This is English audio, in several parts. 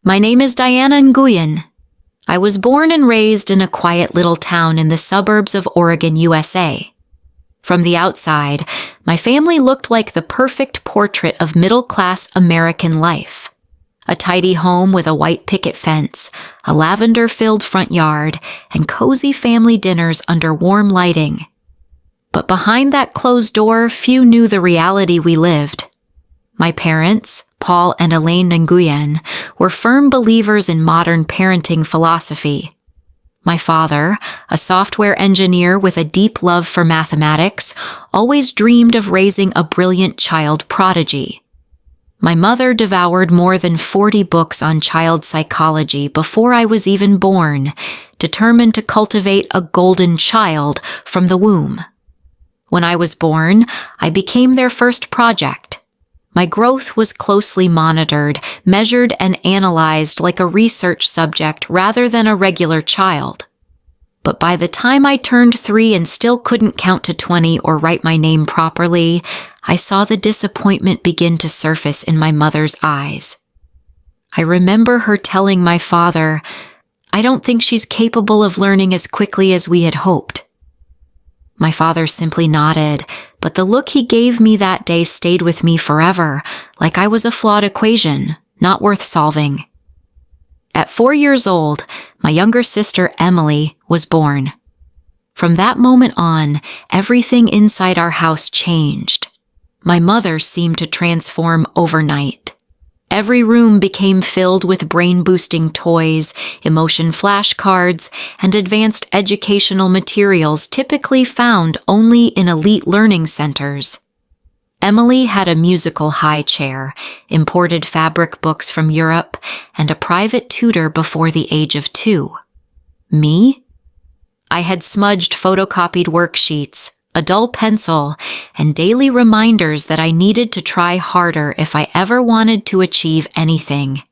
My name is Diana Nguyen. I was born and raised in a quiet little town in the suburbs of Oregon, USA. From the outside, my family looked like the perfect portrait of middle-class American life. A tidy home with a white picket fence, a lavender-filled front yard, and cozy family dinners under warm lighting. But behind that closed door, few knew the reality we lived. My parents, Paul and Elaine Nguyen, were firm believers in modern parenting philosophy. My father, a software engineer with a deep love for mathematics, always dreamed of raising a brilliant child prodigy. My mother devoured more than 40 books on child psychology before I was even born, determined to cultivate a golden child from the womb. When I was born, I became their first project. My growth was closely monitored, measured, and analyzed like a research subject rather than a regular child. But by the time I turned 3 and still couldn't count to 20 or write my name properly, I saw the disappointment begin to surface in my mother's eyes. I remember her telling my father, "I don't think she's capable of learning as quickly as we had hoped." My father simply nodded, but the look he gave me that day stayed with me forever, like I was a flawed equation, not worth solving. At 4 years old, my younger sister Emily was born. From that moment on, everything inside our house changed. My mother seemed to transform overnight. Every room became filled with brain-boosting toys, emotion flashcards, and advanced educational materials typically found only in elite learning centers. Emily had a musical high chair, imported fabric books from Europe, and a private tutor before the age of 2. Me? I had smudged photocopied worksheets, a dull pencil, and daily reminders that I needed to try harder if I ever wanted to achieve anything.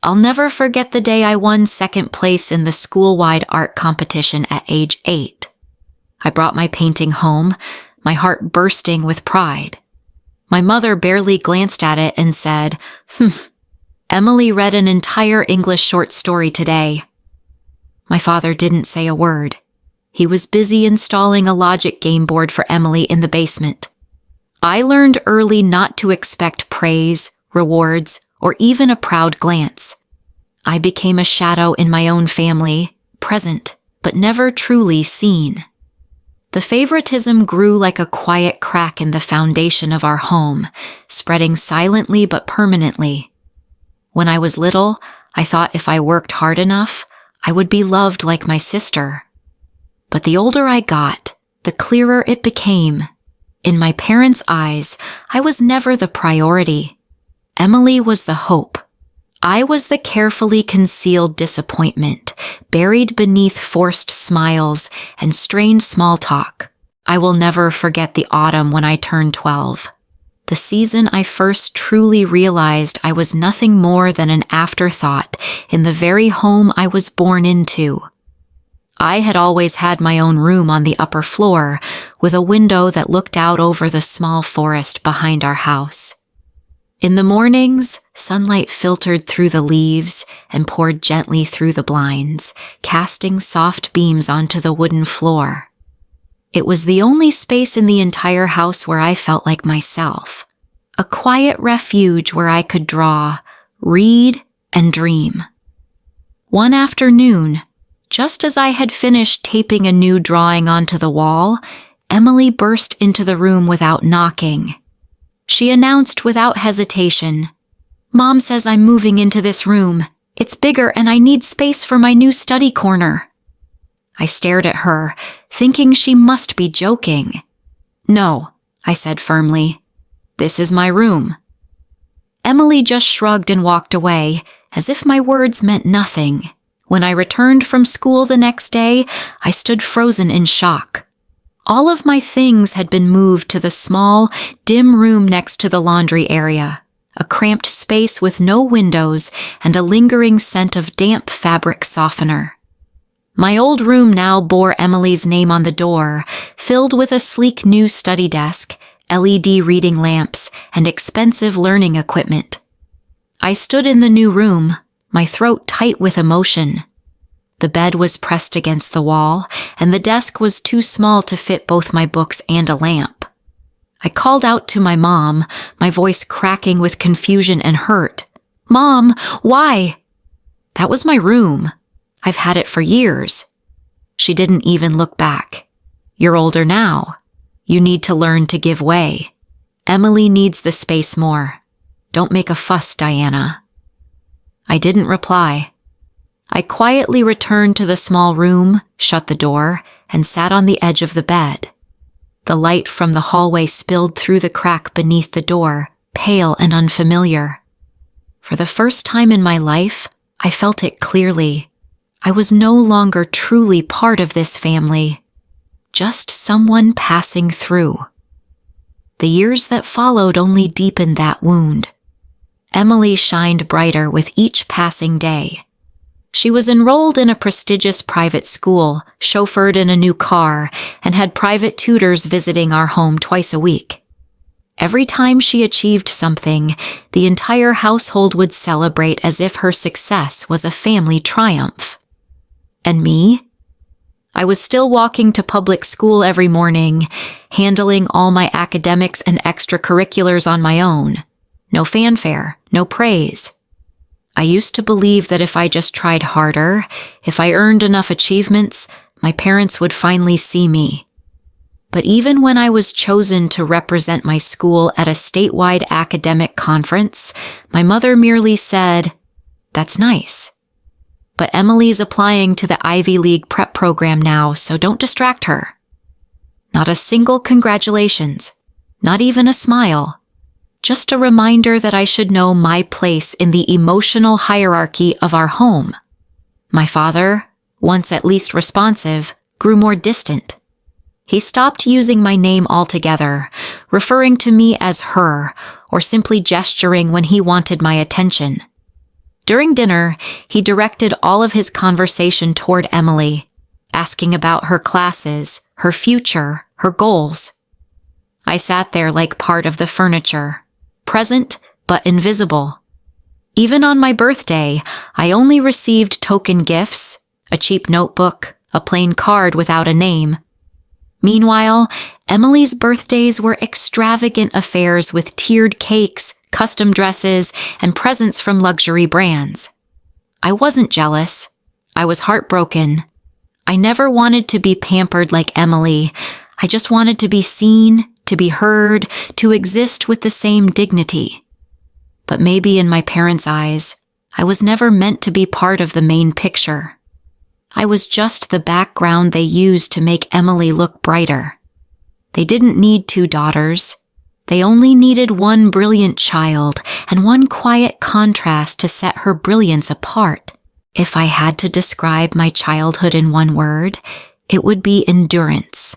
I'll never forget the day I won second place in the school-wide art competition at age 8. I brought my painting home, my heart bursting with pride. My mother barely glanced at it and said, "Emily read an entire English short story today." My father didn't say a word. He was busy installing a logic game board for Emily in the basement. I learned early not to expect praise, rewards, or even a proud glance. I became a shadow in my own family, present, but never truly seen. The favoritism grew like a quiet crack in the foundation of our home, spreading silently but permanently. When I was little, I thought if I worked hard enough, I would be loved like my sister. But the older I got, the clearer it became. In my parents' eyes, I was never the priority. Emily was the hope. I was the carefully concealed disappointment, buried beneath forced smiles and strained small talk. I will never forget the autumn when I turned 12. The season I first truly realized I was nothing more than an afterthought in the very home I was born into. I had always had my own room on the upper floor, with a window that looked out over the small forest behind our house. In the mornings, sunlight filtered through the leaves and poured gently through the blinds, casting soft beams onto the wooden floor. It was the only space in the entire house where I felt like myself, a quiet refuge where I could draw, read, and dream. One afternoon, just as I had finished taping a new drawing onto the wall, Emily burst into the room without knocking. She announced without hesitation, "Mom says I'm moving into this room. It's bigger and I need space for my new study corner." I stared at her, thinking she must be joking. "No," I said firmly. "This is my room." Emily just shrugged and walked away, as if my words meant nothing. When I returned from school the next day, I stood frozen in shock. All of my things had been moved to the small, dim room next to the laundry area, a cramped space with no windows and a lingering scent of damp fabric softener. My old room now bore Emily's name on the door, filled with a sleek new study desk, LED reading lamps, and expensive learning equipment. I stood in the new room, my throat tight with emotion. The bed was pressed against the wall, and the desk was too small to fit both my books and a lamp. I called out to my mom, my voice cracking with confusion and hurt. "Mom, why?" "That was my room. I've had it for years." She didn't even look back. "You're older now. You need to learn to give way. Emily needs the space more. Don't make a fuss, Diana." I didn't reply. I quietly returned to the small room, shut the door, and sat on the edge of the bed. The light from the hallway spilled through the crack beneath the door, pale and unfamiliar. For the first time in my life, I felt it clearly. I was no longer truly part of this family, just someone passing through. The years that followed only deepened that wound. Emily shined brighter with each passing day. She was enrolled in a prestigious private school, chauffeured in a new car, and had private tutors visiting our home twice a week. Every time she achieved something, the entire household would celebrate as if her success was a family triumph. And me? I was still walking to public school every morning, handling all my academics and extracurriculars on my own. No fanfare, no praise. I used to believe that if I just tried harder, if I earned enough achievements, my parents would finally see me. But even when I was chosen to represent my school at a statewide academic conference, my mother merely said, "That's nice. But Emily's applying to the Ivy League prep program now, so don't distract her." Not a single congratulations, not even a smile. Just a reminder that I should know my place in the emotional hierarchy of our home. My father, once at least responsive, grew more distant. He stopped using my name altogether, referring to me as her, or simply gesturing when he wanted my attention. During dinner, he directed all of his conversation toward Emily, asking about her classes, her future, her goals. I sat there like part of the furniture, present but invisible. Even on my birthday, I only received token gifts, a cheap notebook, a plain card without a name. Meanwhile, Emily's birthdays were extravagant affairs with tiered cakes, custom dresses, and presents from luxury brands. I wasn't jealous. I was heartbroken. I never wanted to be pampered like Emily. I just wanted to be seen, to be heard, to exist with the same dignity. But maybe in my parents' eyes, I was never meant to be part of the main picture. I was just the background they used to make Emily look brighter. They didn't need 2 daughters. They only needed one brilliant child and one quiet contrast to set her brilliance apart. If I had to describe my childhood in one word, it would be endurance.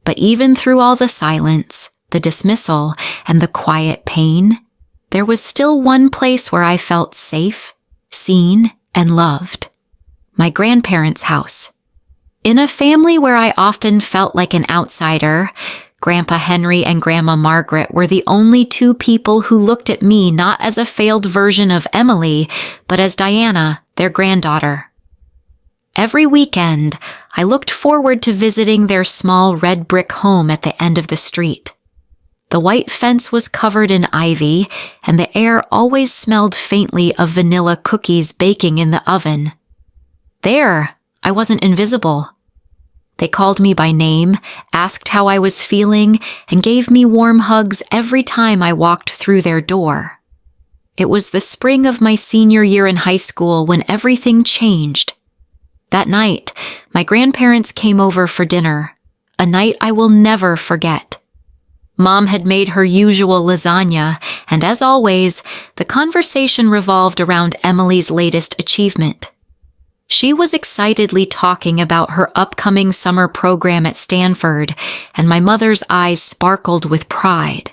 But even through all the silence, the dismissal, and the quiet pain, there was still one place where I felt safe, seen, and loved. My grandparents' house. In a family where I often felt like an outsider, Grandpa Henry and Grandma Margaret were the only 2 people who looked at me not as a failed version of Emily, but as Diana, their granddaughter. Every weekend, I looked forward to visiting their small red brick home at the end of the street. The white fence was covered in ivy, and the air always smelled faintly of vanilla cookies baking in the oven. There, I wasn't invisible. They called me by name, asked how I was feeling, and gave me warm hugs every time I walked through their door. It was the spring of my senior year in high school when everything changed. That night, my grandparents came over for dinner, a night I will never forget. Mom had made her usual lasagna, and as always, the conversation revolved around Emily's latest achievement. She was excitedly talking about her upcoming summer program at Stanford, and my mother's eyes sparkled with pride.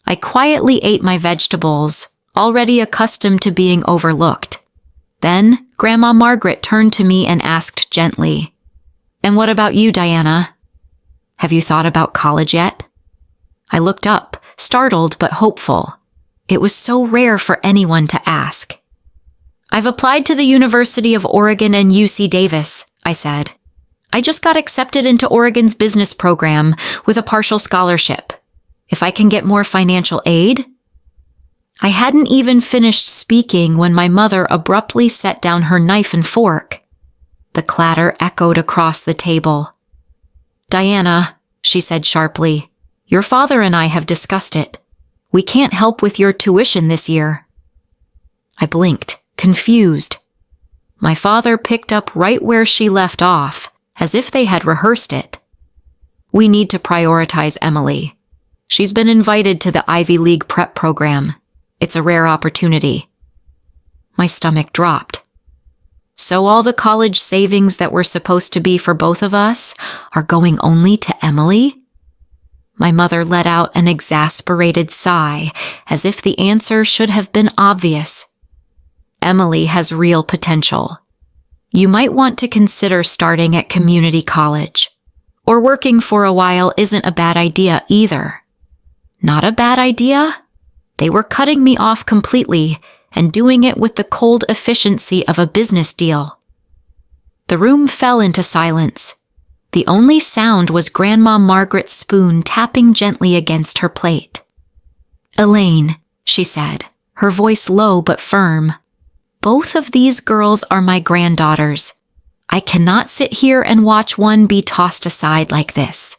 I quietly ate my vegetables, already accustomed to being overlooked. Then, Grandma Margaret turned to me and asked gently, "And what about you, Diana? Have you thought about college yet?" I looked up, startled but hopeful. It was so rare for anyone to ask. I've applied to the University of Oregon and UC Davis, I said. I just got accepted into Oregon's business program with a partial scholarship. If I can get more financial aid? I hadn't even finished speaking when my mother abruptly set down her knife and fork. The clatter echoed across the table. Diana, she said sharply, your father and I have discussed it. We can't help with your tuition this year. I blinked, confused. My father picked up right where she left off, as if they had rehearsed it. We need to prioritize Emily. She's been invited to the Ivy League prep program. It's a rare opportunity. My stomach dropped. So all the college savings that were supposed to be for both of us are going only to Emily? My mother let out an exasperated sigh, as if the answer should have been obvious. Emily has real potential. You might want to consider starting at community college. Or working for a while isn't a bad idea either. Not a bad idea? They were cutting me off completely and doing it with the cold efficiency of a business deal. The room fell into silence. The only sound was Grandma Margaret's spoon tapping gently against her plate. Elaine, she said, her voice low but firm. Both of these girls are my granddaughters. I cannot sit here and watch one be tossed aside like this.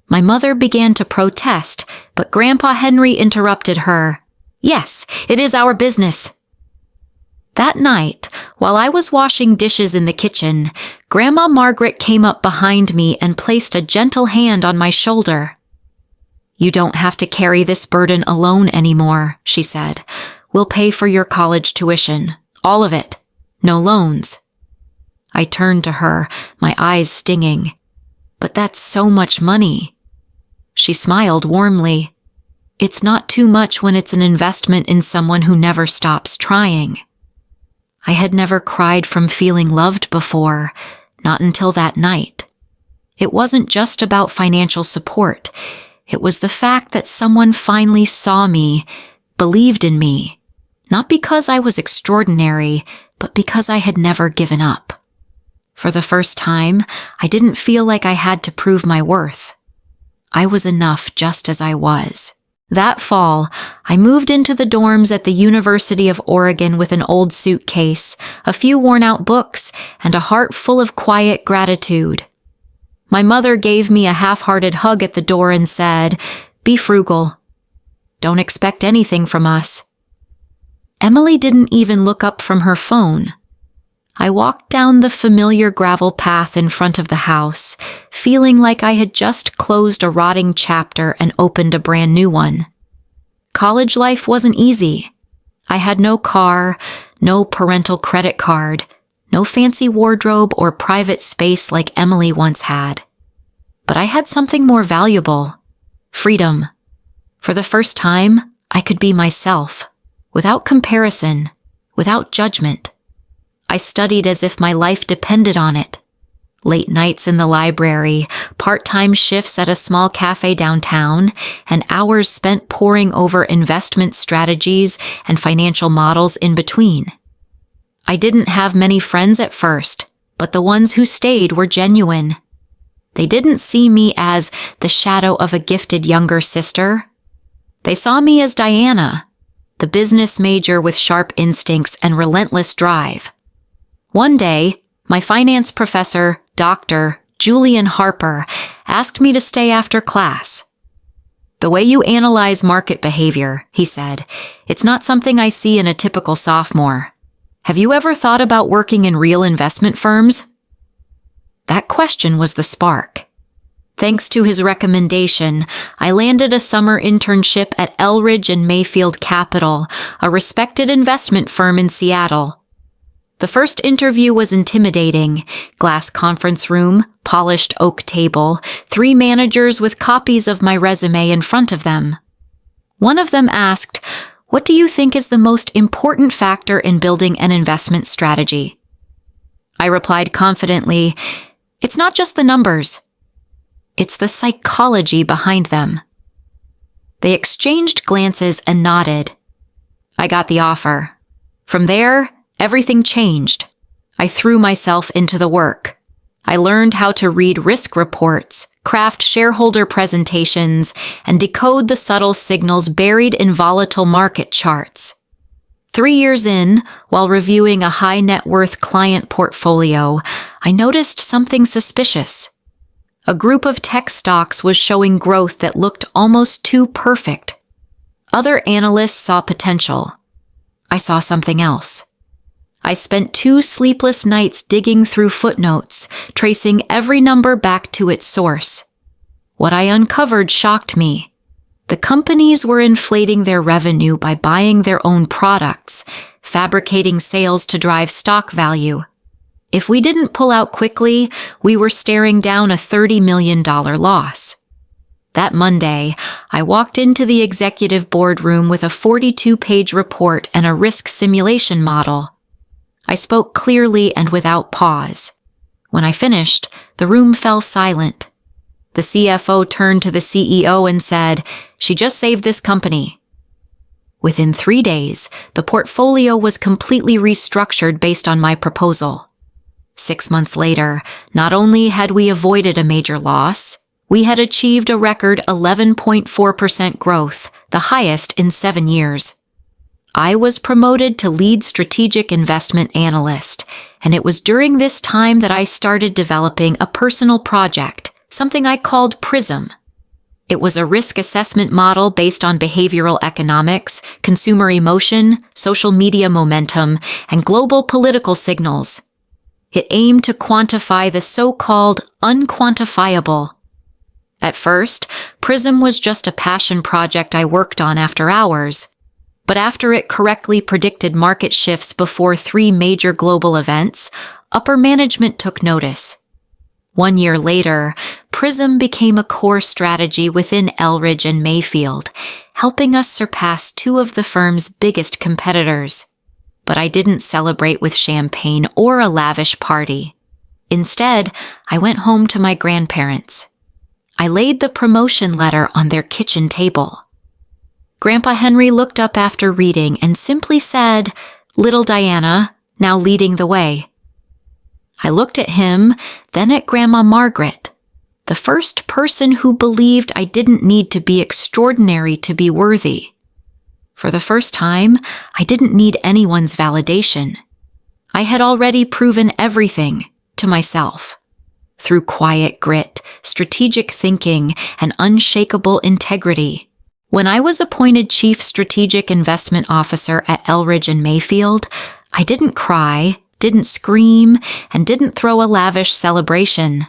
My mother began to protest, but Grandpa Henry interrupted her. Yes, it is our business. That night, while I was washing dishes in the kitchen, Grandma Margaret came up behind me and placed a gentle hand on my shoulder. You don't have to carry this burden alone anymore, she said. We'll pay for your college tuition. All of it. No loans. I turned to her, my eyes stinging. But that's so much money. She smiled warmly. It's not too much when it's an investment in someone who never stops trying. I had never cried from feeling loved before, not until that night. It wasn't just about financial support. It was the fact that someone finally saw me, believed in me, not because I was extraordinary, but because I had never given up. For the first time, I didn't feel like I had to prove my worth. I was enough just as I was. That fall, I moved into the dorms at the University of Oregon with an old suitcase, a few worn-out books, and a heart full of quiet gratitude. My mother gave me a half-hearted hug at the door and said, "Be frugal. Don't expect anything from us." Emily didn't even look up from her phone. I walked down the familiar gravel path in front of the house, feeling like I had just closed a rotting chapter and opened a brand new one. College life wasn't easy. I had no car, no parental credit card, no fancy wardrobe or private space like Emily once had. But I had something more valuable: freedom. For the first time, I could be myself, without comparison, without judgment. I studied as if my life depended on it. Late nights in the library, part-time shifts at a small cafe downtown, and hours spent poring over investment strategies and financial models in between. I didn't have many friends at first, but the ones who stayed were genuine. They didn't see me as the shadow of a gifted younger sister. They saw me as Diana, the business major with sharp instincts and relentless drive. One day, my finance professor, Dr. Julian Harper, asked me to stay after class. "The way you analyze market behavior," he said, "it's not something I see in a typical sophomore. Have you ever thought about working in real investment firms?" That question was the spark. Thanks to his recommendation, I landed a summer internship at Elridge and Mayfield Capital, a respected investment firm in Seattle. The first interview was intimidating: glass conference room, polished oak table, 3 managers with copies of my resume in front of them. One of them asked, "What do you think is the most important factor in building an investment strategy?" I replied confidently, "It's not just the numbers. It's the psychology behind them." They exchanged glances and nodded. I got the offer. From there, Everything changed. I threw myself into the work. I learned how to read risk reports, craft shareholder presentations, and decode the subtle signals buried in volatile market charts. 3 years in, while reviewing a high net worth client portfolio, I noticed something suspicious. A group of tech stocks was showing growth that looked almost too perfect. Other analysts saw potential. I saw something else. I spent 2 sleepless nights digging through footnotes, tracing every number back to its source. What I uncovered shocked me. The companies were inflating their revenue by buying their own products, fabricating sales to drive stock value. If we didn't pull out quickly, we were staring down a $30 million loss. That Monday, I walked into the executive boardroom with a 42-page report and a risk simulation model. I spoke clearly and without pause. When I finished, the room fell silent. The CFO turned to the CEO and said, "She just saved this company." Within 3 days, the portfolio was completely restructured based on my proposal. 6 months later, not only had we avoided a major loss, we had achieved a record 11.4% growth, the highest in 7 years. I was promoted to lead strategic investment analyst, and it was during this time that I started developing a personal project, something I called PRISM. It was a risk assessment model based on behavioral economics, consumer emotion, social media momentum, and global political signals. It aimed to quantify the so-called unquantifiable. At first, PRISM was just a passion project I worked on after hours. But after it correctly predicted market shifts before 3 major global events, upper management took notice. 1 year later, PRISM became a core strategy within Elridge and Mayfield, helping us surpass 2 of the firm's biggest competitors. But I didn't celebrate with champagne or a lavish party. Instead, I went home to my grandparents. I laid the promotion letter on their kitchen table. Grandpa Henry looked up after reading and simply said, "Little Diana, now leading the way." I looked at him, then at Grandma Margaret, the first person who believed I didn't need to be extraordinary to be worthy. For the first time, I didn't need anyone's validation. I had already proven everything to myself. Through quiet grit, strategic thinking, and unshakable integrity. When I was appointed Chief Strategic Investment Officer at Elridge and Mayfield, I didn't cry, didn't scream, and didn't throw a lavish celebration.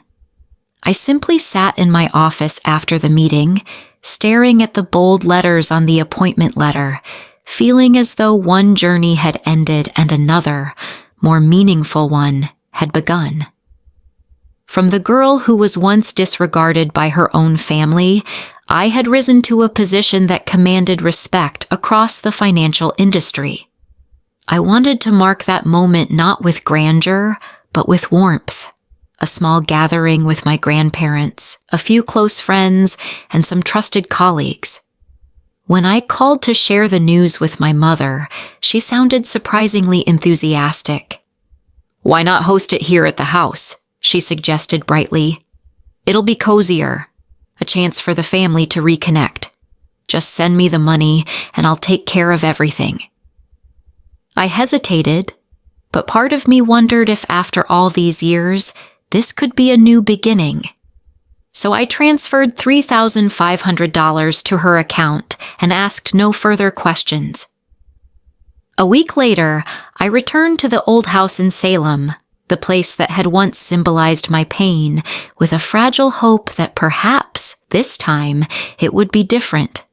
I simply sat in my office after the meeting, staring at the bold letters on the appointment letter, feeling as though one journey had ended and another, more meaningful one, had begun. From the girl who was once disregarded by her own family, I had risen to a position that commanded respect across the financial industry. I wanted to mark that moment not with grandeur, but with warmth. A small gathering with my grandparents, a few close friends, and some trusted colleagues. When I called to share the news with my mother, she sounded surprisingly enthusiastic. "Why not host it here at the house?" she suggested brightly. "It'll be cozier. A chance for the family to reconnect. Just send me the money, and I'll take care of everything." I hesitated, but part of me wondered if after all these years, this could be a new beginning. So I transferred $3,500 to her account and asked no further questions. A week later, I returned to the old house in Salem, the place that had once symbolized my pain, with a fragile hope that perhaps, this time, it would be different.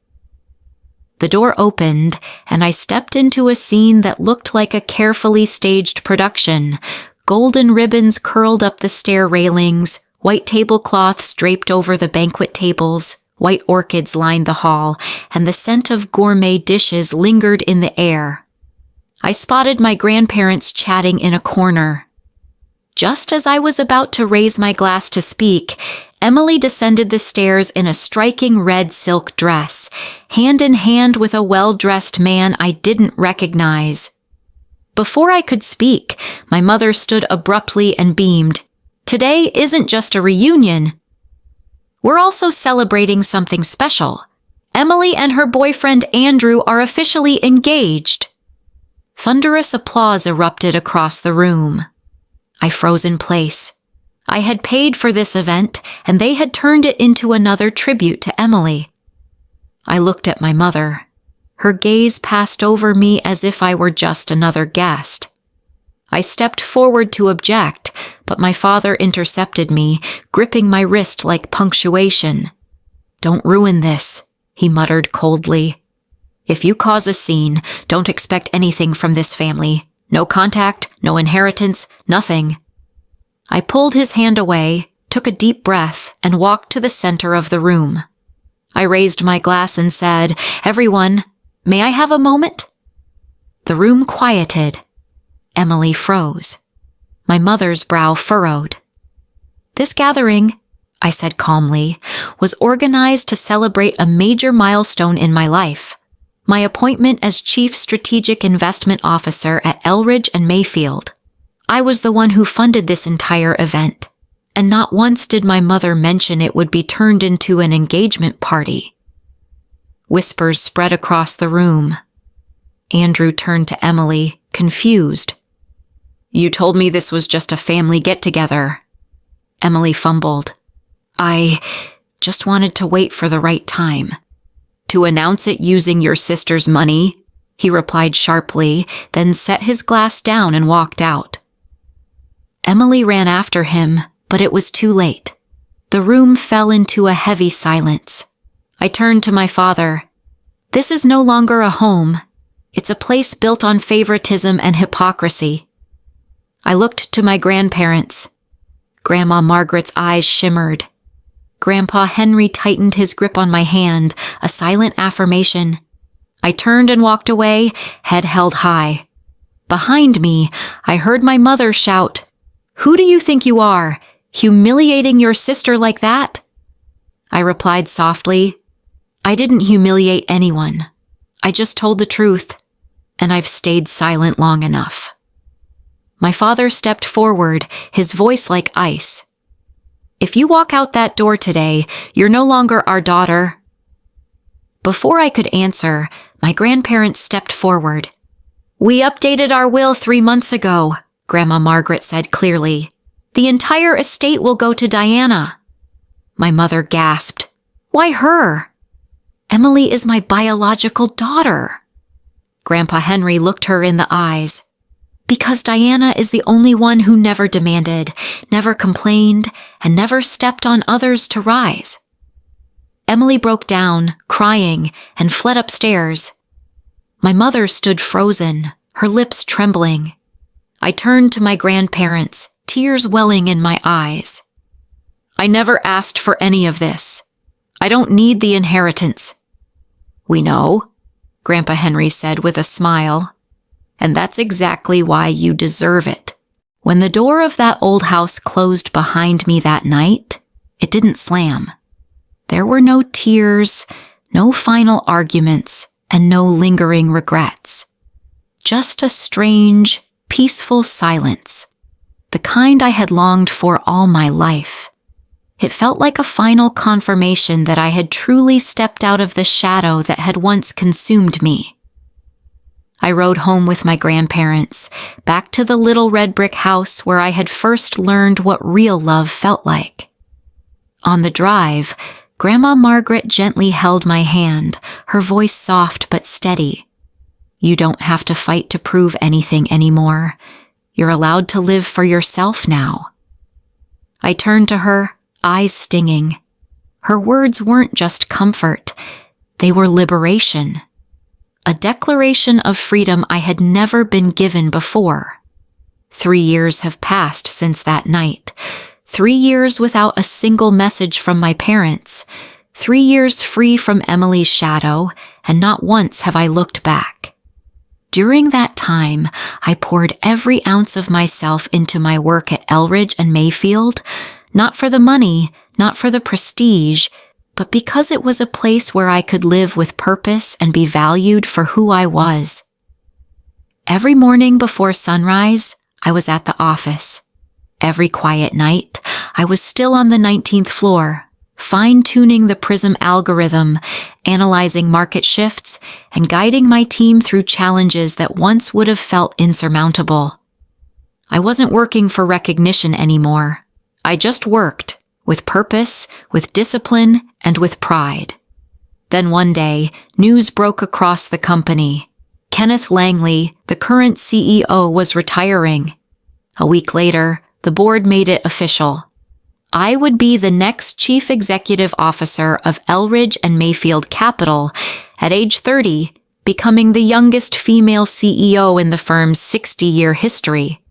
The door opened, and I stepped into a scene that looked like a carefully staged production. Golden ribbons curled up the stair railings, white tablecloths draped over the banquet tables, white orchids lined the hall, and the scent of gourmet dishes lingered in the air. I spotted my grandparents chatting in a corner. Just as I was about to raise my glass to speak, Emily descended the stairs in a striking red silk dress, hand in hand with a well-dressed man I didn't recognize. Before I could speak, my mother stood abruptly and beamed. Today isn't just a reunion. We're also celebrating something special. Emily and her boyfriend Andrew are officially engaged. Thunderous applause erupted across the room. I froze in place. I had paid for this event, and they had turned it into another tribute to Emily. I looked at my mother. Her gaze passed over me as if I were just another guest. I stepped forward to object, but my father intercepted me, gripping my wrist like punctuation. "Don't ruin this," he muttered coldly. "If you cause a scene, don't expect anything from this family. No contact, no inheritance, nothing." I pulled his hand away, took a deep breath, and walked to the center of the room. I raised my glass and said, "Everyone, may I have a moment?" The room quieted. Emily froze. My mother's brow furrowed. "This gathering," I said calmly, "was organized to celebrate a major milestone in my life. My appointment as Chief Strategic Investment Officer at Elridge and Mayfield. I was the one who funded this entire event, and not once did my mother mention it would be turned into an engagement party." Whispers spread across the room. Andrew turned to Emily, confused. "You told me this was just a family get-together." Emily fumbled. "I just wanted to wait for the right time." "To announce it using your sister's money?" he replied sharply, then set his glass down and walked out. Emily ran after him, but it was too late. The room fell into a heavy silence. I turned to my father. "This is no longer a home. It's a place built on favoritism and hypocrisy." I looked to my grandparents. Grandma Margaret's eyes shimmered. Grandpa Henry tightened his grip on my hand, a silent affirmation. I turned and walked away, head held high. Behind me, I heard my mother shout, "Who do you think you are, humiliating your sister like that?" I replied softly, "I didn't humiliate anyone. I just told the truth, and I've stayed silent long enough." My father stepped forward, his voice like ice. "If you walk out that door today, you're no longer our daughter." Before I could answer, my grandparents stepped forward. "We updated our will 3 months ago," Grandma Margaret said clearly. "The entire estate will go to Diana." My mother gasped. "Why her?" "Emily is my biological daughter." Grandpa Henry looked her in the eyes. "Because Diana is the only one who never demanded, never complained, and never stepped on others to rise." Emily broke down, crying, and fled upstairs. My mother stood frozen, her lips trembling. I turned to my grandparents, tears welling in my eyes. "I never asked for any of this. I don't need the inheritance." "We know," Grandpa Henry said with a smile. "And that's exactly why you deserve it." When the door of that old house closed behind me that night, it didn't slam. There were no tears, no final arguments, and no lingering regrets. Just a strange, peaceful silence, the kind I had longed for all my life. It felt like a final confirmation that I had truly stepped out of the shadow that had once consumed me. I rode home with my grandparents, back to the little red brick house where I had first learned what real love felt like. On the drive, Grandma Margaret gently held my hand, her voice soft but steady. "You don't have to fight to prove anything anymore. You're allowed to live for yourself now." I turned to her, eyes stinging. Her words weren't just comfort, they were liberation. A declaration of freedom I had never been given before. 3 years have passed since that night. 3 years without a single message from my parents. 3 years free from Emily's shadow, and not once have I looked back. During that time, I poured every ounce of myself into my work at Elridge and Mayfield, not for the money, not for the prestige, but because it was a place where I could live with purpose and be valued for who I was. Every morning before sunrise, I was at the office. Every quiet night, I was still on the 19th floor, fine-tuning the Prism algorithm, analyzing market shifts, and guiding my team through challenges that once would have felt insurmountable. I wasn't working for recognition anymore. I just worked, with purpose, with discipline, and with pride. Then one day, news broke across the company. Kenneth Langley, the current CEO, was retiring. A week later, the board made it official. I would be the next chief executive officer of Elridge and Mayfield Capital at age 30, becoming the youngest female CEO in the firm's 60-year history.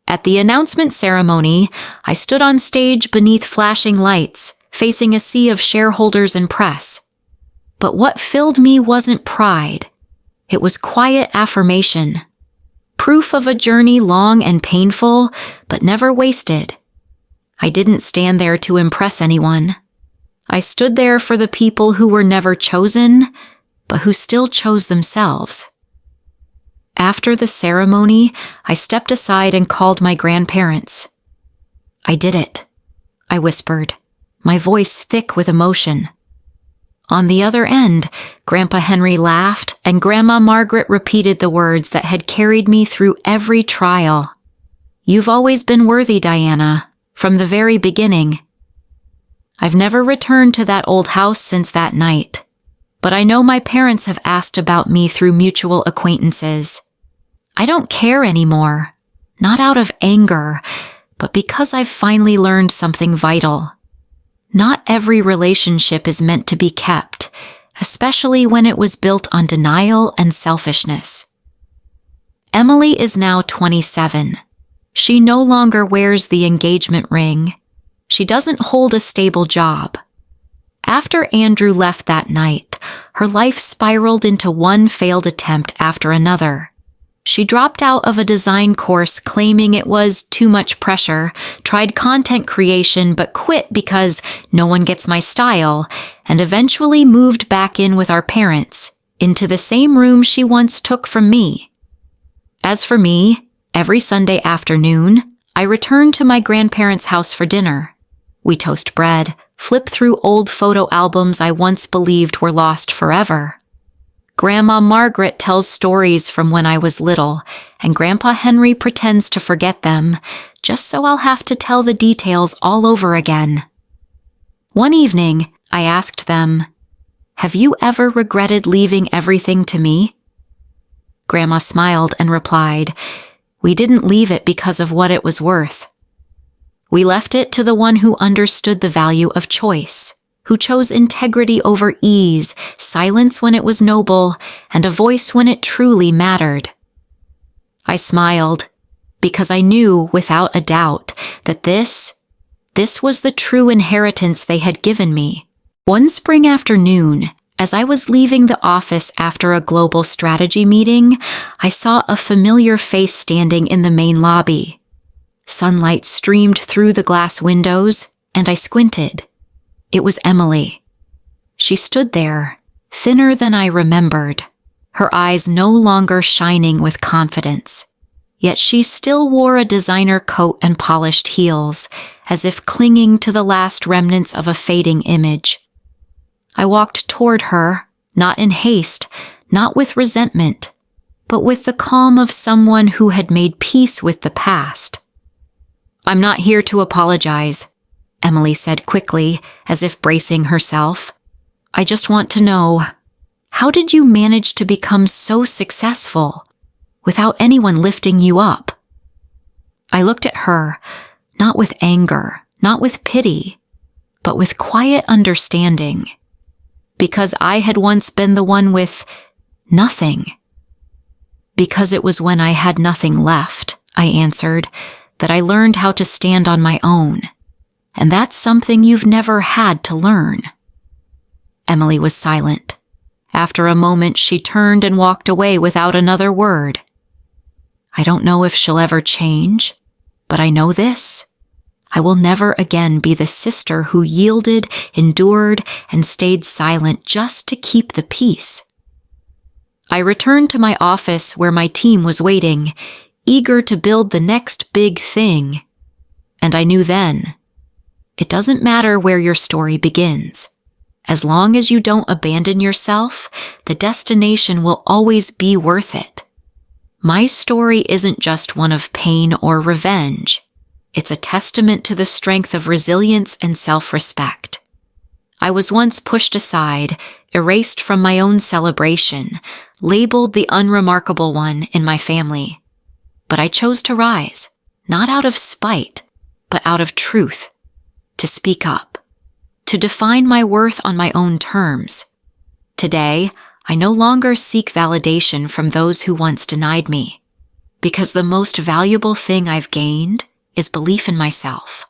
At the announcement ceremony, I stood on stage beneath flashing lights, facing a sea of shareholders and press. But what filled me wasn't pride. It was quiet affirmation. Proof of a journey long and painful, but never wasted. I didn't stand there to impress anyone. I stood there for the people who were never chosen, but who still chose themselves. After the ceremony, I stepped aside and called my grandparents. "I did it," I whispered, my voice thick with emotion. On the other end, Grandpa Henry laughed and Grandma Margaret repeated the words that had carried me through every trial. "You've always been worthy, Diana, from the very beginning." I've never returned to that old house since that night, but I know my parents have asked about me through mutual acquaintances. I don't care anymore, not out of anger, but because I've finally learned something vital. Not every relationship is meant to be kept, especially when it was built on denial and selfishness. Emily is now 27. She no longer wears the engagement ring. She doesn't hold a stable job. After Andrew left that night, her life spiraled into one failed attempt after another. She dropped out of a design course claiming it was too much pressure, tried content creation but quit because no one gets my style, and eventually moved back in with our parents, into the same room she once took from me. As for me, every Sunday afternoon, I return to my grandparents' house for dinner. We toast bread, flip through old photo albums I once believed were lost forever. Grandma Margaret tells stories from when I was little, and Grandpa Henry pretends to forget them, just so I'll have to tell the details all over again. One evening, I asked them, "Have you ever regretted leaving everything to me?" Grandma smiled and replied, "We didn't leave it because of what it was worth. We left it to the one who understood the value of choice, who chose integrity over ease, silence when it was noble, and a voice when it truly mattered." I smiled, because I knew without a doubt that this was the true inheritance they had given me. One spring afternoon, as I was leaving the office after a global strategy meeting, I saw a familiar face standing in the main lobby. Sunlight streamed through the glass windows, and I squinted. It was Emily. She stood there, thinner than I remembered, her eyes no longer shining with confidence. Yet she still wore a designer coat and polished heels, as if clinging to the last remnants of a fading image. I walked toward her, not in haste, not with resentment, but with the calm of someone who had made peace with the past. "I'm not here to apologize," Emily said quickly, as if bracing herself. "I just want to know, how did you manage to become so successful without anyone lifting you up?" I looked at her, not with anger, not with pity, but with quiet understanding, because I had once been the one with nothing. "Because it was when I had nothing left," I answered, "that I learned how to stand on my own. And that's something you've never had to learn." Emily was silent. After a moment, she turned and walked away without another word. I don't know if she'll ever change, but I know this. I will never again be the sister who yielded, endured, and stayed silent just to keep the peace. I returned to my office where my team was waiting, eager to build the next big thing. And I knew then, it doesn't matter where your story begins. As long as you don't abandon yourself, the destination will always be worth it. My story isn't just one of pain or revenge. It's a testament to the strength of resilience and self-respect. I was once pushed aside, erased from my own celebration, labeled the unremarkable one in my family. But I chose to rise, not out of spite, but out of truth, to speak up, to define my worth on my own terms. Today, I no longer seek validation from those who once denied me, because the most valuable thing I've gained is belief in myself.